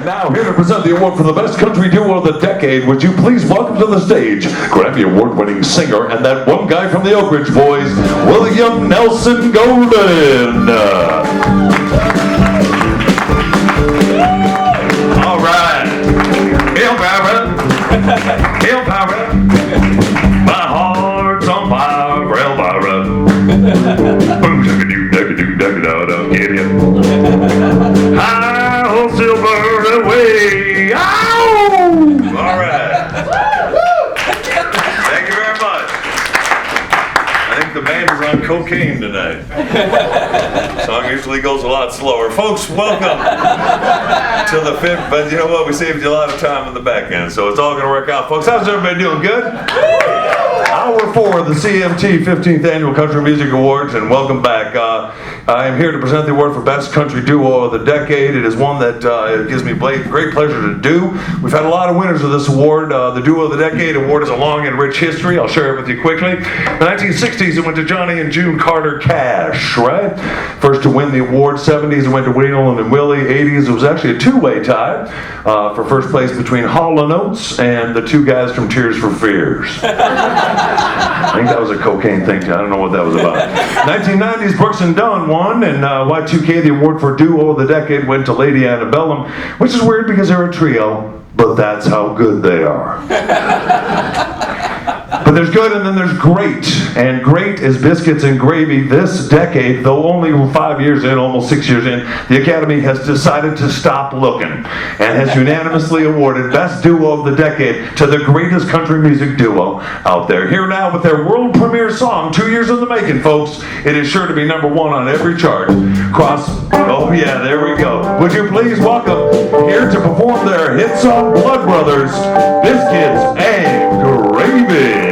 And now, here to present the award for the best country duo of the decade, would you please welcome to the stage Grammy Award-winning singer and that one guy from the Oak Ridge Boys, William Nelson Golden. All right. Hail Barbara. Hail Barbara. My heart's on fire, Hail Barbara. Boom, duck-a-doo-duck-a-doo-duck-a-doo, get ya. Hi, ho, silver away. Ow! All right. Thank you very much. I think the band is on cocaine tonight. The song usually goes a lot slower. Folks, welcome to the fifth, but you know what? We saved you a lot of time in the back end, so it's all going to work out. Folks, how's everybody doing? Good? Hour 4 of the CMT 15th Annual Country Music Awards, and welcome back. I am here to present the award for Best Country Duo of the Decade. It is one that it gives me great pleasure to do. We've had a lot of winners of this award. The Duo of the Decade award is a long and rich history. I'll share it with you quickly. In the 1960s, it went to Johnny and June Carter Cash, right? First to win the award. 70s, it went to Waylon and Willie. 80s, it was actually a two-way tie for first place between Hall & Oates and the two guys from Tears for Fears. I think that was a cocaine thing. I don't know what that was about. 1990s, Brooks and Dunn won, and Y2K, the award for Duo of the Decade, went to Lady Antebellum, which is weird because they're a trio, but that's how good they are. But there's good and then there's great. And great is Biscuits and Gravy. This decade, though only 5 years in, almost 6 years in, the Academy has decided to stop looking and has unanimously awarded Best Duo of the Decade to the greatest country music duo out there. Here now with their world premiere song, 2 years in the making, folks. It is sure to be #1 on every chart. Oh yeah, there we go. Would you please welcome here to perform their hit song, Blood Brothers, Biscuits and Gravy.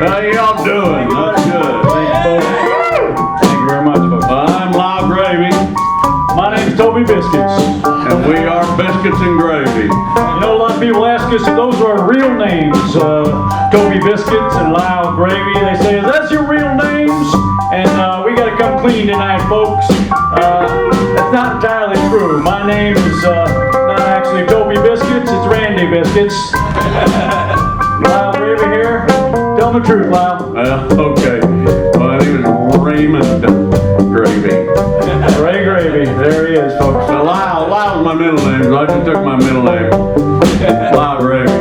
How y'all doing? That's good. Thanks, folks. Thank you very much, folks. I'm Live Gravy. My name's Toby Biscuits. And we are Biscuits and Gravy. You know, a lot of people ask us if those are our real names. Toby Biscuits and Live Gravy. They say, is that your real names? And we got to come clean tonight, folks. That's not entirely true. My name is not actually Toby Biscuits, it's Randy Biscuits. Lyle Gravy here. Tell the truth, Lyle. Okay. My name is Raymond Gravy. Ray Gravy. There he is, folks. Now, Lyle's my middle name, so I just took my middle name. Lyle Gravy.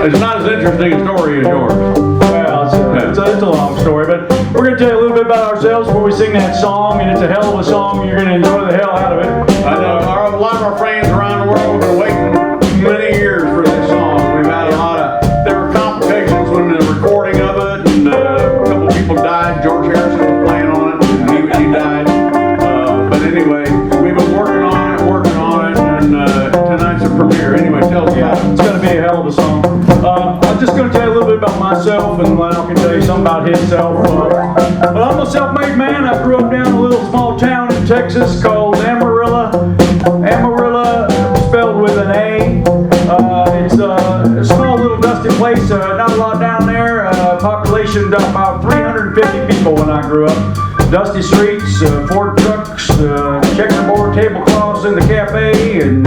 It's not as interesting a story as yours. Well, it's a long story, but we're going to tell you a little bit about ourselves before we sing that song, and it's a hell of a song. You're going to enjoy the hell out of it. I know a lot of our friends around the world have been waiting many years for this song. We've had there were complications when the recording of it, and a couple people died. George Harrison was playing on it, and he died. But anyway, we've been working on it, and tonight's the premiere. Anyway, tell us about it. It's going to be a hell of a song. I'm just going to tell you a little bit about myself, and Lyle can tell you something about himself. But I'm a self-made man. I grew up down in a little small town in Texas called Amarillo. Amarillo, spelled with an A. It's a small little dusty place. Not a lot down there. Population about 350 people when I grew up. Dusty streets, Ford trucks, checkerboard tablecloths in the cafe, and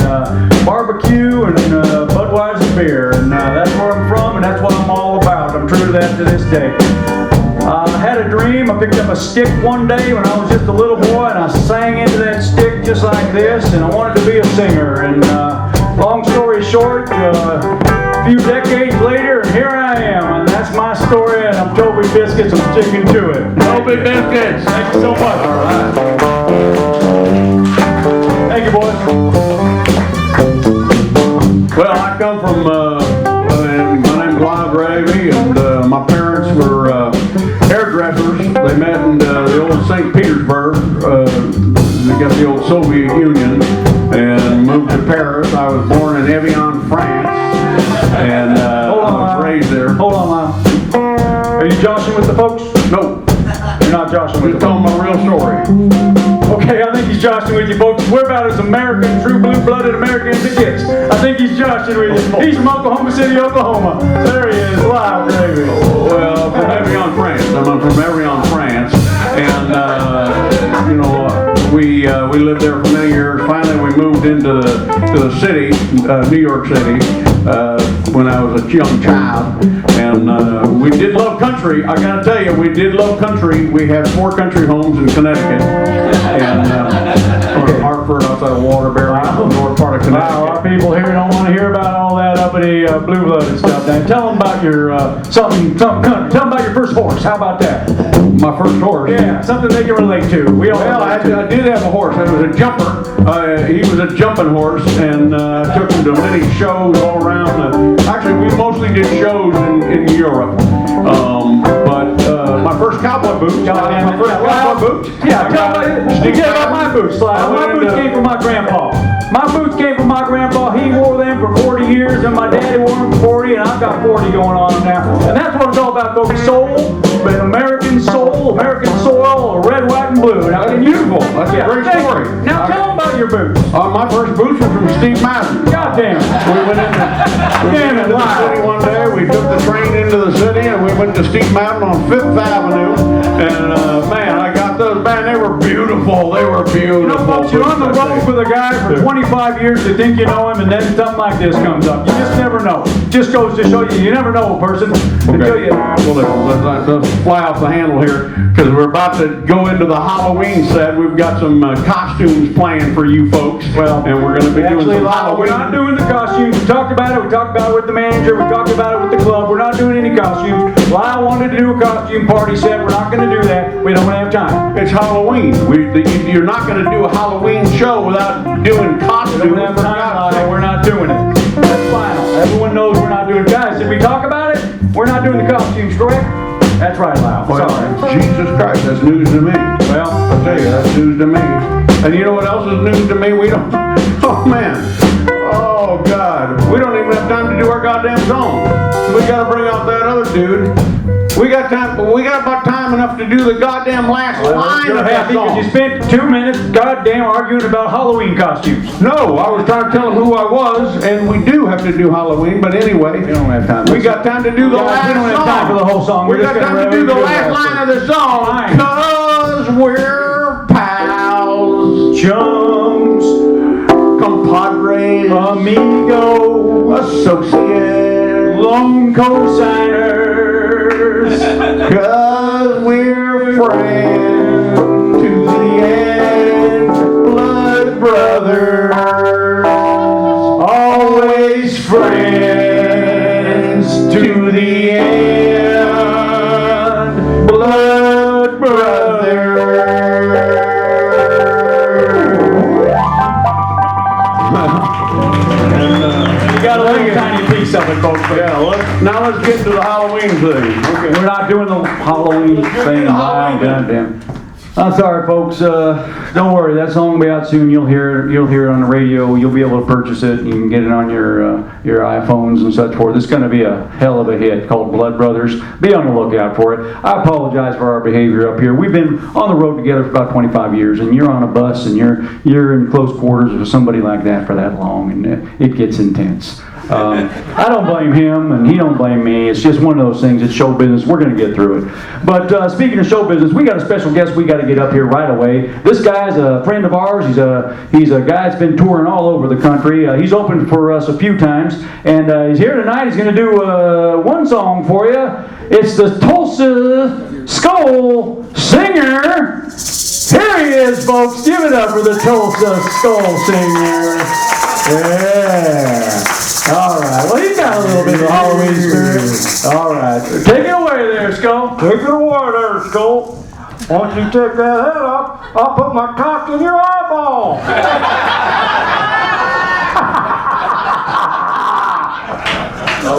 barbecue, and Budweiser beer. And that's where I'm from, and that's what I'm all about. I'm true to that to this day. I had a dream. I picked up a stick one day when I was just a little boy, and I sang into that stick just like this, and I wanted to be a singer. And long story short, a few decades later, and here I am, and that's my story, and I'm Toby Biscuits. I'm sticking to it. Toby Biscuits. Thank you so much. All right. Thank you, boys. Well, I come from, my name's Live Gravy, and my parents were hairdressers. They met in the old St. Petersburg. They got the old Soviet Union and moved to Paris. I was born in Evian, France, and I was raised there. Hold on, Lyle. Are you joshing with the folks? No, You're not joshing with we're the folks. telling my real story. Okay, I think he's joshing with you folks. We're about as American, true blue-blooded American as it gets. I think he's joshing with you. He's from Oklahoma City, Oklahoma. There he is, Live Gravy. lived there for many years. Finally, we moved into the city, New York City, when I was a young child. And we did love country. I gotta tell you, we did love country. We had 4 country homes in Connecticut. And Hartford, outside of Waterbury, north part of Connecticut. Wow, our people here don't want to hear about all that uppity blue-blooded stuff. Now, tell them about your tell them about your first horse. How about that? My first horse. Yeah, something they can relate to. Well, I did have a horse. It was a jumper. He was a jumping horse, and took him to many shows all around. Actually, we mostly did shows in Europe. But my first cowboy boots. Yeah, tell them about my boots, Lyle. My boots came from my grandpa. My boots came from my grandpa. He wore them for 40 years, and my daddy wore them for 40, and I've got 40 going on now. And that's what it's all about, folks. Soul, an American soul, American soil, red, white, and blue. Now, That's beautiful. That's a great story. Now, tell them about your boots. My first boots were from Steve Madden. Goddamn. We went into the city one day. We took the train into the city, and we went to Steve Madden on 5th Avenue. And man, I got those. Man, they were beautiful. They were beautiful. You know, folks, you're on the road with a guy for 25 years to think you know him, and then something like this comes up. You just never know. Just goes to show you never know a person until you. Well, let's fly off the handle here, because we're about to go into the Halloween set. We've got some costumes planned for you folks. Well, and we're going to be doing some Halloween. We're not doing the costumes. We talked about it. We talked about it with the manager. We talked about it with the club. We're not doing any costumes. Lyle wanted to do a costume party set. We're not going to do that. We don't have time. It's Halloween. You're not going to do a Halloween show without doing costumes. We don't have time, Lyle. We're not doing it. That's final. Everyone knows we're not doing it. Guys, did we talk about it? We're not doing the costumes, correct? That's right, Lyle. Well, sorry. Jesus Christ, that's news to me. Well, I'll tell you, that's news to me. And you know what else is news to me? We don't, oh man, oh God, we don't even have time to do our goddamn song. We gotta bring out that other dude. We got time, we got about time enough to do the goddamn last line of that song. You spent 2 minutes goddamn arguing about Halloween costumes. No, I was trying to tell him who I was, and we do have to do Halloween, but anyway. We don't have time. We got time to do the last song. We don't have time for the whole song. We got time to do the last line of the song. Because we're pals. Chums. Compadres. Amigo. Associates. Lone co-signers. Cause we're friends to the end, blood brothers, always friends to the end, blood brothers. You got a little tiny piece of it, folks. Yeah, now let's get to the Halloween thing. Okay. We're not doing the Halloween thing. Goddamn. I'm sorry, folks. Don't worry. That song will be out soon. You'll hear it on the radio. You'll be able to purchase it. You can get it on your iPhones and such forth. It's going to be a hell of a hit called Blood Brothers. Be on the lookout for it. I apologize for our behavior up here. We've been on the road together for about 25 years, and you're on a bus and you're in close quarters with somebody like that for that long, and it gets intense. I don't blame him, and he don't blame me. It's just one of those things. It's show business. We're going to get through it. But speaking of show business, we got a special guest we got to get up here right away. This guy's a friend of ours. He's a guy that's been touring all over the country. He's opened for us a few times, and he's here tonight. He's going to do one song for you. It's the Tulsa Skull singer. Here he is, folks. Give it up for the Tulsa Skull singer. Yeah. All right. Well, he's got a little bit of Halloween spirit. All right. Take it away there, Skull. Take it away there, Skull. Once you take that head up, I'll put my cock in your eyeball.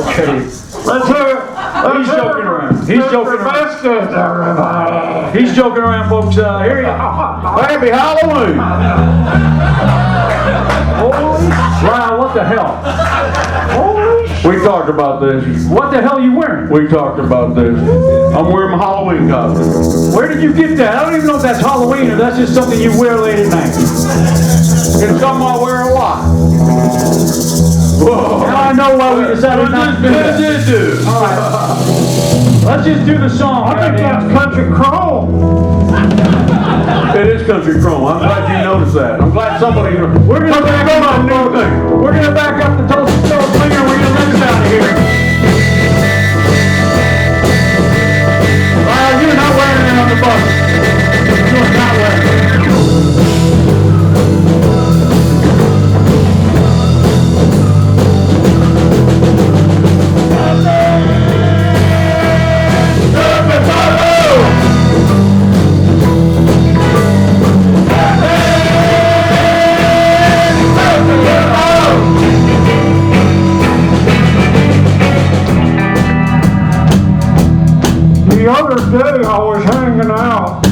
Okay. Let's hear it. He's joking around. He's joking around. Biscuits, everybody. He's joking around, folks. Here you go. Happy Halloween! Wow, what the hell? We talked about this. What the hell are you wearing? We talked about this. I'm wearing my Halloween costume. Where did you get that? I don't even know if that's Halloween or that's just something you wear late at night. It's something I wear a lot. Whoa. Now I know why we decided not to do that. All right. Let's just do the song. I think that's Country Crow. It is country chrome. I'm glad you noticed that. I'm glad somebody. We're gonna back up the new thing. We're gonna back up the Tulsa Skull Slinger. We're gonna let us out of here. You're not wearing it on the bus. You're not wearing it. The other day I was hanging out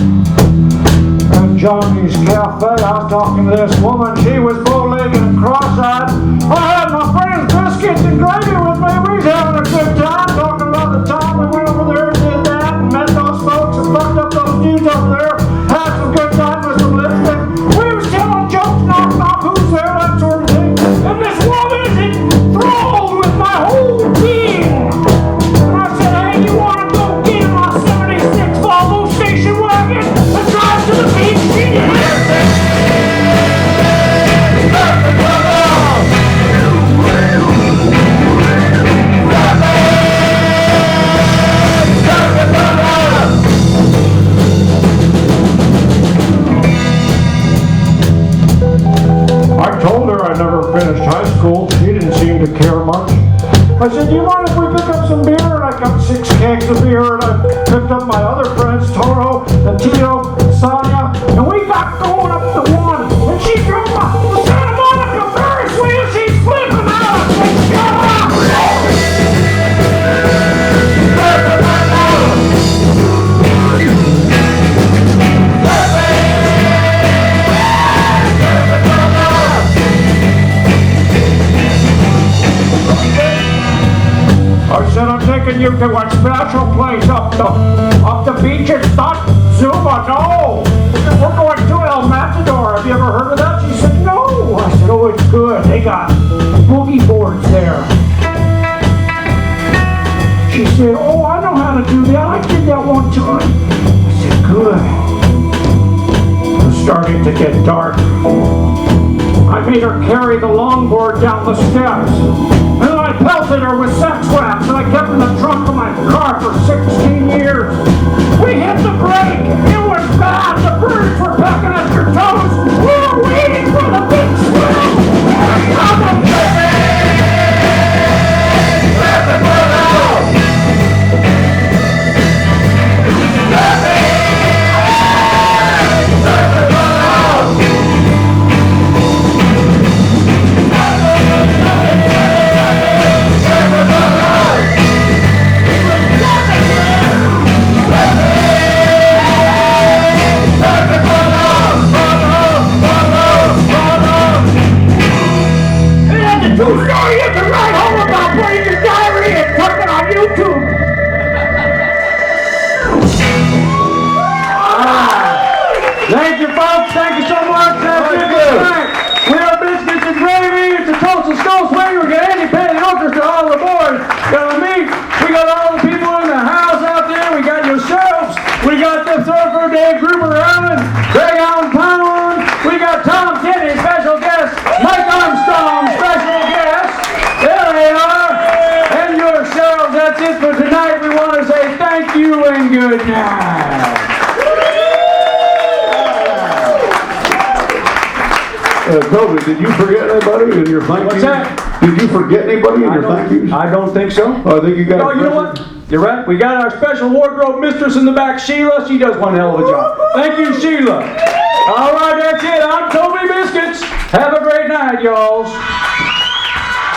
at Johnny's Cafe. I was talking to this woman. She was bow-legged and cross-eyed. I had my friends Biscuits and Gravy with me. We was having a good time talking about the time we went over there and did that and met those folks and fucked up those dudes over there. Had some good time with some lipstick. We was telling jokes, knocking off who's there, that sort of thing. And this woman is enthralled with my whole being. And I said, hey, you want to go get in my 76 Volvo station wagon and drive to the beach? She did. I told her I never finished high school. She didn't seem to care much. I said, do you mind if we pick up some beer? And I got 6 kegs of beer, and I picked up my other friends, Toro and Tito and Sonia, and we got going up the one. And she drove the Santa Monica Ferris wheel. She's flipping out. I said, shut up! I said, I'm taking you to a special place up the beach. It's not Zuma, no. We're going to El Matador. Have you ever heard of that? She said, no. I said, oh, it's good. They got boogie boards there. She said, oh, I know how to do that. I did that one time. I said, good. It was starting to get dark. I made her carry the longboard down the steps. And then I pelted her with sex wraps that I kept in the trunk of my car for 16 years. We hit the brake. It was bad. The birds were pecking at your toes. We were waiting for the big swim. Come on, baby! Let the bird out! True story you can write home about, put in your diary and tuck it on YouTube. Thank you, folks. Thank you so much. That's it for tonight. We are Biscuits and Gravy. It's the Tulsa Skull Slinger. We got Andy Penny Orchestra, all the boys. Got me. We got all the people in the house out there. We got yourselves. We got the Surfer Dave Gruber Allen, Greg Allen Pound. We got Tom Kenny, special guest. Mike Armstrong, special guest. There they are. And yourselves. That's it for tonight. We want to say thank you and good night. Toby, did you forget anybody in your thank yous? What's that? Did you forget anybody in your thank yous? I don't think so. Oh, I think you got. Oh, you know what? You're right. We got our special wardrobe mistress in the back, Sheila. She does one hell of a job. Thank you, Sheila. All right, that's it. I'm Toby Biscuits. Have a great night, y'all.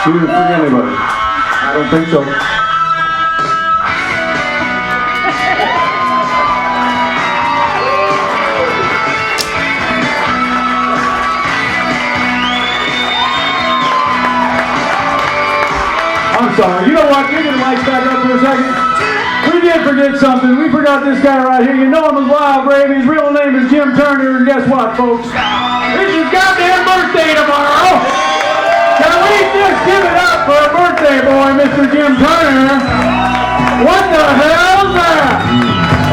You didn't forget anybody. I don't think so. I'm sorry. You know what? You're going to lights back up for a second. We did forget something. We forgot this guy right here. You know him as Wild Gravy. His real name is Jim Turner. And guess what, folks? It's his goddamn birthday tomorrow. Can we just give it up for a birthday boy, Mr. Jim Turner? What the hell's that?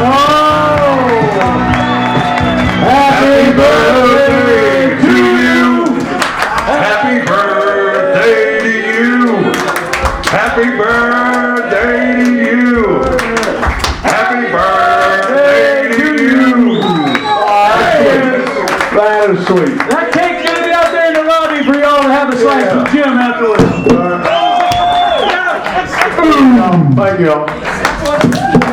Oh! Happy sweet. That cake's gonna be out there in the lobby for y'all to have a slice with Jim afterwards. Thank you all.